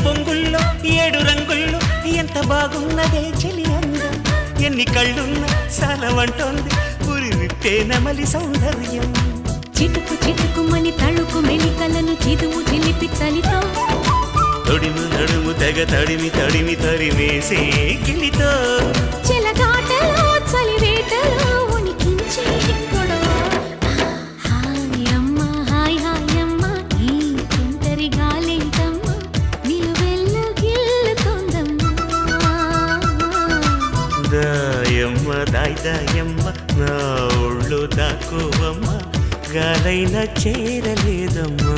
పొంగుల్లో 7 రంగుల్లో ఎంత బాగున్నదే చెలి అందం ఎన్ని కళ్ళున్నా సాలవంటోంది పురి విప్పే నమలి సౌందర్యం చిటుకు చిటుకుమని తళుకు మెలికలను చిదువు చిలిపి చలితో తొడిము నడుము తెగ తడిమి తడిమి తరిమేసే గిలితో చెలగాటలో చలివేటలో ఉనికించే గొడవ హాయమ్మ హాయ్ హాయమ్మ ఈ తుంటరి గాలేంటమ్మ నిలువెల్లు గిల్లుతోందమ్మా దాయమ్మ దాయ్ దాయమ్మ నా ఒళ్ళు దాకోవమ్మ గాలైనా చేరలేదమ్మా